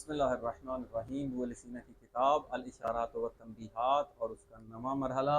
बिस्मिल्लाहिर्रहमानिर्रहीम। वो लसीना की किताब अल इशारात व तंबीहात और उसका नवा मरहला,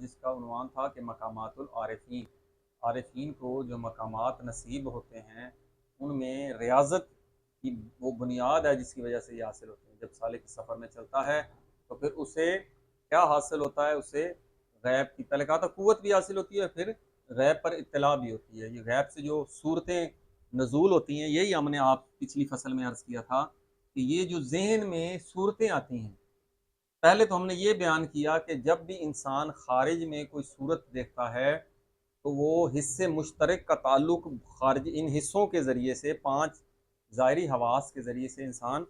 जिसका उन्वान था कि मकामातुल आरिफीन। आरिफीन को जो मकामात नसीब होते हैं उनमें रियाज़त की वो बुनियाद है जिसकी वजह से ये हासिल होते हैं। जब साले के सफ़र में चलता है तो फिर उसे क्या हासिल होता है, उसे गैब की तलक़ात क़ुव्वत भी हासिल होती है, फिर गैब पर इत्तला भी होती है। ये गैब से जो सूरतें नज़ूल होती हैं, यही हमने आप पिछली फसल में अर्ज़ किया था कि ये जो जहन में सूरतें आती हैं, पहले तो हमने ये बयान किया कि जब भी इंसान खारिज में कोई सूरत देखता है तो वो हिस्से मुश्तरक का ताल्लुक खारिज इन हिस्सों के ज़रिए से, 5 ज़ाहिरी हवास के ज़रिए से इंसान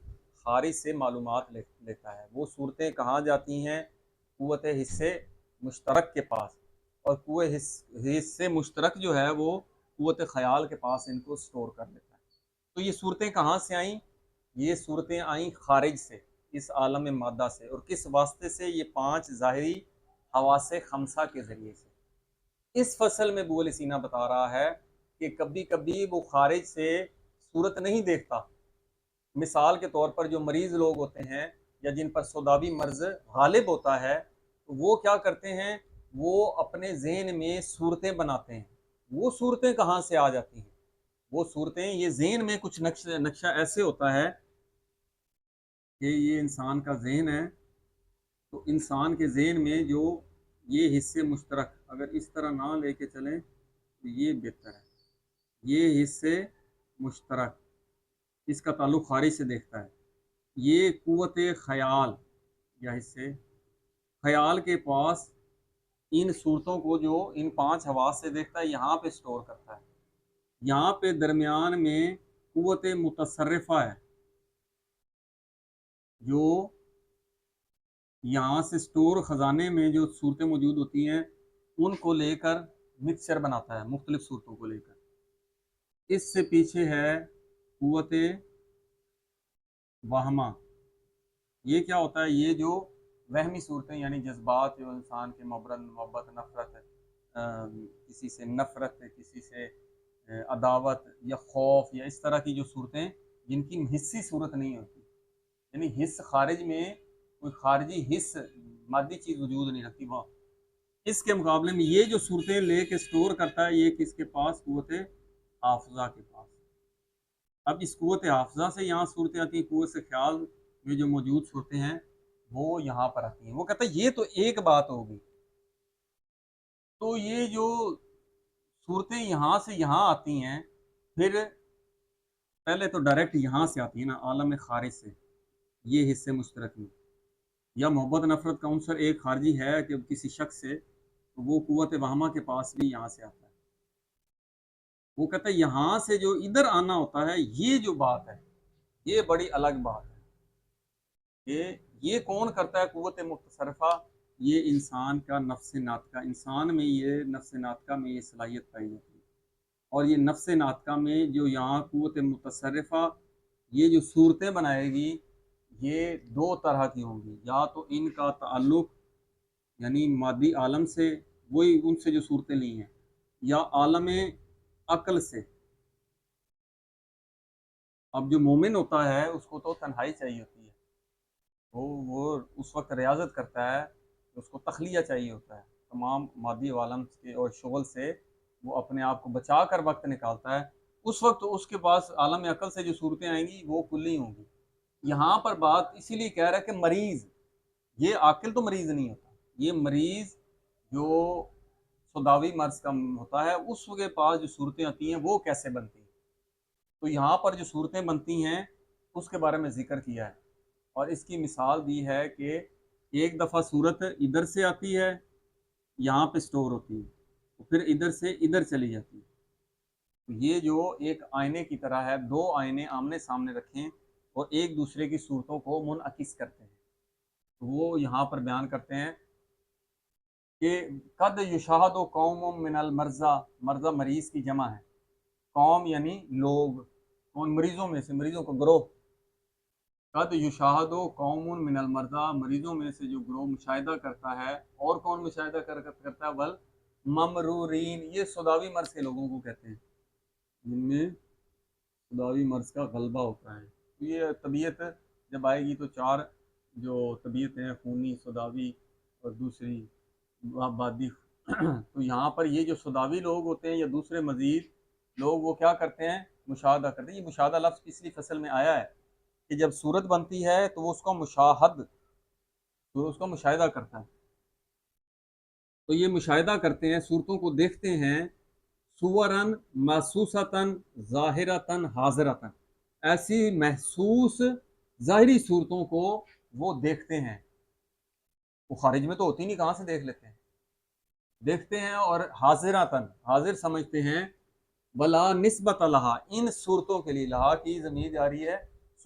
खारिज से मालूमात लेता है। वो सूरतें कहाँ जाती हैं? क़ुव्वत हिस्से मुश्तरक के पास, और क़ुव्वत हिस्से मुश्तरक जो है वो क़ुव्वत ख़याल के पास इनको स्टोर कर लेता है। तो ये सूरतें कहाँ से आईं? ये सूरतें आईं खारिज से, इस आलम मादा से। और किस वास्ते से? ये 5 ज़ाहिरी हवासे खमसा के ज़रिए से। इस फसल में बुल सीना बता रहा है कि कभी कभी वो खारिज से सूरत नहीं देखता। मिसाल के तौर पर जो मरीज़ लोग होते हैं या जिन पर सौदावी मर्ज गालिब होता है, तो वो क्या करते हैं, वो अपने जहन में सूरतें बनाते हैं। वो सूरतें कहाँ से आ जाती हैं? वो सूरतें, ये जहन में कुछ नक्शा ऐसे होता है कि ये इंसान का जहन है, तो इंसान के जहन में जो ये हिस्से मुश्तरक अगर इस तरह ना लेके चलें तो ये बेहतर है। ये हिस्से मुश्तरक, इसका ताल्लुक खारिज से देखता है। ये क़ुव्वत ख़याल या हिस्से ख़याल के पास इन सूरतों को जो इन 5 हवास से देखता है, यहाँ पे स्टोर करता है। यहाँ पे दरमियान में क़ुव्वत मुतसर्रिफ़ा है, जो यहाँ से स्टोर ख़जाने में जो सूरतें मौजूद होती हैं उनको लेकर मिक्सचर बनाता है, मुख्तलिफ़ सूरतों को लेकर। इससे पीछे है क़ुव्वत वहमा। ये क्या होता है? ये जो वहमी सूरतें यानी जज्बात, जो इंसान के मोहब्बत, नफ़रत, किसी से नफ़रत, किसी से अदावत या खौफ, या इस तरह की जो सूरतें जिनकी हिस्सी सूरत नहीं होती, यानी हिस्स खारिज में कोई खारिजी हिस्स मादी चीज़ वजूद नहीं रखती वहाँ। इसके मुकाबले में ये जो सूरतें ले के स्टोर करता है, ये किसके पास? क़ुव्वत हाफ़िज़ा के पास। अब इस क़ुव्वत हाफ़िज़ा से यहाँ सूरतें आती हैं, क़ुव्वत ख़याल में जो मौजूद सूरतें हैं वो यहाँ पर आती हैं। वो कहता है ये तो एक बात होगी, तो ये जो सूरतें यहाँ से यहाँ आती हैं, फिर पहले तो डायरेक्ट यहाँ से आती है ना, आलम खारिज से, ये हिस्से मुश्तरक में, या मोहब्बत नफ़रत का उनसर एक खारजी है कि किसी शख्स से, तो वो क़ुव्वत वहमा के पास भी यहाँ से आता है। वो कहता है यहाँ से जो इधर आना होता है, ये जो बात है ये बड़ी अलग बात है। ये कौन करता है? क़ुव्वत मुतसर्रिफ़ा। ये इंसान का नफ्स नातिक़ा, इंसान में ये नफ्स नातिक़ा में ये सलाहियत पाई जाती है। और ये नफ्स नातिक़ा में जो यहाँ क़ुव्वत मुतसर्रिफ़ा ये जो सूरतें बनाएगी, ये 2 तरह की होंगी। या तो इनका ताल्लुक़ यानी मादी आलम से, वही उनसे जो सूरतें ली हैं, या आलम अक़ल से। अब जो मोमिन होता है उसको तो तन्हाई चाहिए होती है, वो उस वक़्त रियाज़त करता है, उसको तख़लिया चाहिए होता है। तमाम मादी आलम के और शुग़ल से वो अपने आप को बचा कर वक़्त निकालता है। उस वक़्त उसके पास आलम अक़ल से जो सूरतें आएँगी वो कुल्ली होंगी। यहाँ पर बात इसीलिए कह रहा है कि मरीज़, ये आकिल तो मरीज़ नहीं होता। ये मरीज़ जो सौदावी मर्ज़ का होता है, उसके पास जो सूरतें आती हैं वो कैसे बनती हैं। तो यहाँ पर जो सूरतें बनती हैं उसके बारे में ज़िक्र किया है, और इसकी मिसाल दी है कि एक दफ़ा सूरत इधर से आती है, यहाँ पे स्टोर होती है, तो फिर इधर से इधर चली जाती है। तो ये जो एक आईने की तरह है, 2 आईने आमने सामने रखें और एक दूसरे की सूरतों को मुनअकिस करते हैं। तो वो यहाँ पर बयान करते हैं कि कद युशाहदु कौमुम मिनल मर्ज़ा, मर्ज़ा मरीज़ की जमा है, कौम यानी लोग, कौन? मरीज़ों में से, मरीज़ों को ग्रोह। कद युशाहदु कौमुन मिनल मर्ज़ा, मरीज़ों में से जो ग्रोह मुशाहिदा करता है। और कौन मुशाहिदा करता है? वल ममरूरीन, ये सौदावी मर्ज़ के लोगों को कहते हैं, जिनमें सदावी मर्ज का गलबा होता है। तो ये तबीयत जब आएगी तो चार जो तबीयतें हैं, खूनी, सदावी और दूसरी आबादी तो यहाँ पर ये जो सदावी लोग होते हैं या दूसरे मजीद लोग, वो क्या करते हैं, मुशाहदा करते हैं। ये मुशाहदा लफ्ज़ पिछली फसल में आया है कि जब सूरत बनती है तो वो उसका मुशाहद, तो उसका मुशाहिदा करता है। तो ये मुशाहिदा करते हैं, सूरतों को देखते हैं, सुवरन महसूसतन ज़ाहिरतन हाज़िरतन, ऐसी महसूस ज़ाहिरी सूरतों को वो देखते हैं। वो खारिज में तो होती नहीं, कहाँ से देख लेते हैं, देखते हैं। और हाजिरतन, हाजिर समझते हैं। वला निस्बत लहा, इन सूरतों के लिए, लहा की ज़मीर जा रही है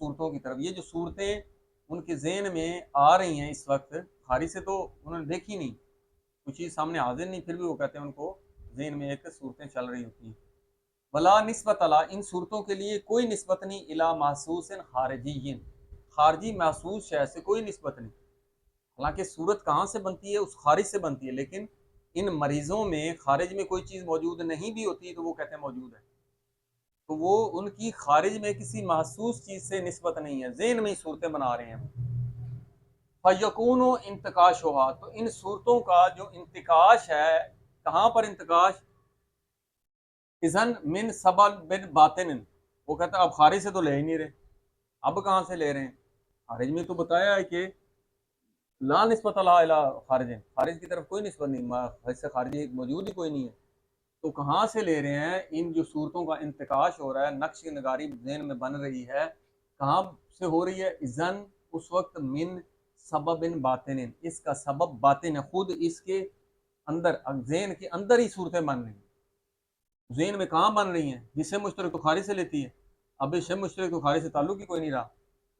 सूरतों की तरफ। ये जो सूरतें उनके जहन में आ रही हैं इस वक्त, खारिज से तो उन्होंने देखी नहीं, कुछ चीज़ सामने हाजिर नहीं, फिर भी वो कहते हैं उनको जहन में एक सूरतें चल रही होती हैं। वला निस्बत अला, इन सूरतों के लिए कोई निस्बत नहीं, इला महसूस खारजी, खारजी महसूस शय से कोई निस्बत नहीं। हालांकि सूरत कहाँ से बनती है, उस खारिज से बनती है, लेकिन इन मरीजों में खारिज में कोई चीज़ मौजूद नहीं भी होती तो वो कहते हैं मौजूद है। तो वो उनकी खारिज में किसी महसूस चीज़ से निस्बत नहीं है, जेन में ही सूरतें बना रहे हैं। फयकून इंतकाश हुआ, तो इन सूरतों का जो इंतकाश है, कहाँ पर इंतकाश, इजन मिन सबल बिन बातिन, वो कहता है अब खारिज से तो ले ही नहीं रहे, अब कहाँ से ले रहे हैं, खारिज में तो बताया है कि ला निस्बत अला खारिज, खारिज की तरफ कोई निस्बत नहीं, से खारिज मौजूद ही कोई नहीं है। तो कहाँ से ले रहे हैं, इन जो सूरतों का इंतकाश हो रहा है, नक्श नगारी जहन में बन रही है, कहाँ से हो रही है, इजन उस वक्त मिन सबब इन बातिन, इसका सबब बातिन है, खुद इसके अंदर जहन के अंदर ही सूरतें बन रही हैं। जहन में कहाँ बन रही हैं, हिस्से मुश्तरक तो खारिज से लेती है, अब हिस्से मुश्तरक तो खारिज से ताल्लुक ही कोई नहीं रहा।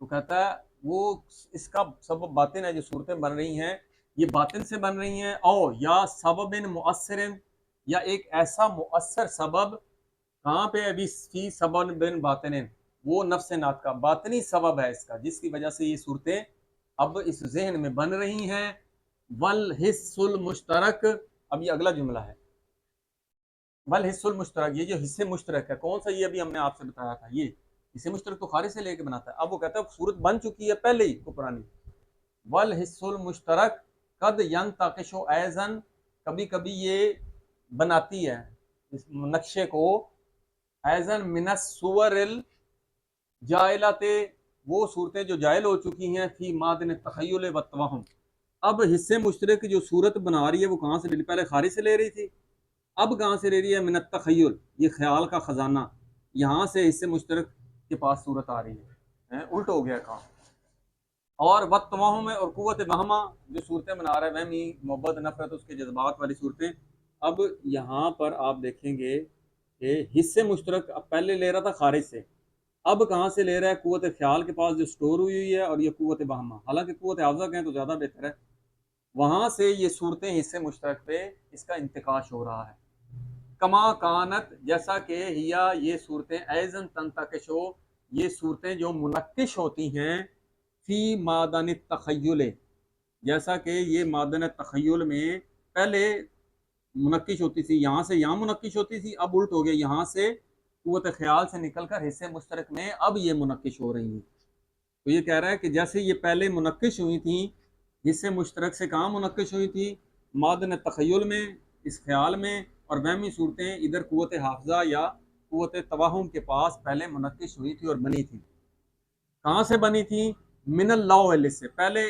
तो कहता है वो इसका सबब बातिन है, जो सूरतें बन रही हैं ये बातिन से बन रही हैं, और या सबब इन मुअस्सिर, या एक ऐसा मुअस्सर सबब, कहाँ पे अभी फी सबब बिन बातिन, वो नफ्स नात का बातनी सबब है इसका, जिसकी वजह से ये सूरतें अब इस जहन में बन रही हैं। वल हिस्सुल मुश्तरक, अब ये अगला जुमला है, वल हिस्सुल मुश्तरक, ये जो हिस्से मुश्तरक है, कौन सा, ये अभी हमने आपसे बताया था, ये हिस्से मुश्तरक तो खारिज से लेके बनाता है। अब वो कहता है सूरत बन चुकी है पहले ही को पुरानी, वल हिस्सुल मुश्तरक कद यंतकिशु ऐज़न, कभी कभी ये बनाती है इस नक्शे को, ऐज़न मिनस सुवरिल जायलाते, वो सूरतें जो जायल हो चुकी हैं, फी मादन तखय्युल व तवहम। अब हिस्से मुश्तरक जो सूरत बना रही है वो कहाँ से ले रही, पहले खारिज से ले रही थी, अब कहाँ से ले रही है, मिनत तखय्युल, ये ख्याल का खजाना, यहाँ से हिस्से मुश्तरक के पास सूरत आ रही है, उल्ट हो गया काम। और वक्त तवाहुम में, और कुव्वत वहमा, जो सूरतें बना रहा है, वहमी, मोहब्बत, नफरत, उसके जज्बात वाली सूरतें। अब यहाँ पर आप देखेंगे कि हिस्से मुश्तरक अब पहले ले रहा था खारिज से, अब कहाँ से ले रहा है, कुव्वत ख्याल के पास जो स्टोर हुई हुई है, और ये कुव्वत वहमा, हालांकि कुव्वत हाफ़ज़ा कहें तो ज़्यादा बेहतर है, वहाँ से ये सूरतें हिस्से मुश्तरक पे इसका इंतकाश हो रहा है। कमा कानत, जैसा कि हिया, ये सूरतें, ऐज़न तंतकिशो, ये सूरतें जो मुनक्किश होती हैं, फी मादन तखय्युल, जैसा कि ये मादन तखय्युल में पहले मुनक्किश होती थी, यहाँ से यहाँ मुनक्किश होती थी, अब उल्ट हो गया, यहाँ से कुव्वत ख्याल से निकलकर हिस्से मुश्तरक में अब ये मुनक्किश हो रही हैं। तो ये कह रहा है कि जैसे ये पहले मुनक्किश हुई थी, हिस्से मुश्तरक से कहाँ मुनक्किश हुई थी, मादन तखय्युल में, इस ख्याल में, और वहमी सूरतें इधर कुव्वत हाफ़ज़ा या कुव्वत तवाहुम के पास पहले मुनक्किश हुई थी और बनी थी। कहाँ से बनी थी, मिनल लौ से पहले,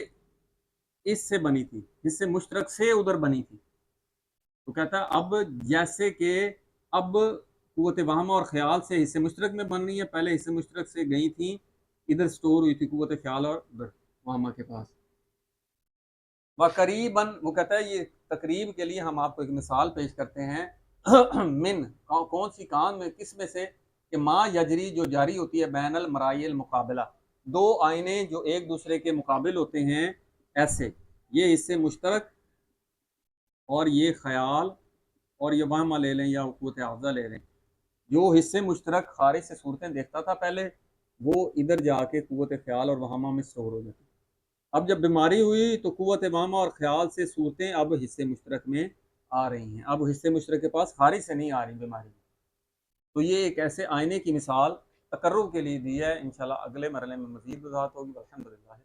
इससे बनी थी, हिस्से मुश्तरक से उधर बनी थी। तो कहता है अब जैसे कि अब कुव्वत वहम और ख्याल से हिस्से मुश्तरक में बन रही है, पहले हिस्से मुश्तरक से गई थी, इधर स्टोर हुई थी कुव्वत ख्याल और उधर वहमा के पास। व करीबन, वो कहता है ये तकरीब के लिए हम आपको एक मिसाल पेश करते हैं मिन, कौन सी कान में, किस में से, कि माँ यजरी, जो जारी होती है, बैनल मराइल मुकाबला, दो आईने जो एक दूसरे के मुकाबिल होते हैं, ऐसे ये हिस्से मुश्तरक और ये ख्याल और ये वहमा ले लें या क़ुव्वत हाफ़ज़ा ले लें, जो हिस्से मुश्तरक खारिज से सूरतें देखता था पहले, वो इधर जाके क़ुव्वत ख्याल और वहमा में स्टोर हो जाती। अब जब बीमारी हुई तो क़ुव्वत वहमा और ख्याल से सूरतें अब हिस्से मुश्तरक में आ रही हैं, अब हिस्से मुश्तरक के पास खारिज से नहीं आ रही बीमारी। तो ये एक ऐसे आईने की मिसाल तकर्रुब के लिए दी है। इंशाल्लाह अगले मरहले में मज़ीद वज़ाहत होगी। अल्हम्दुलिल्लाह।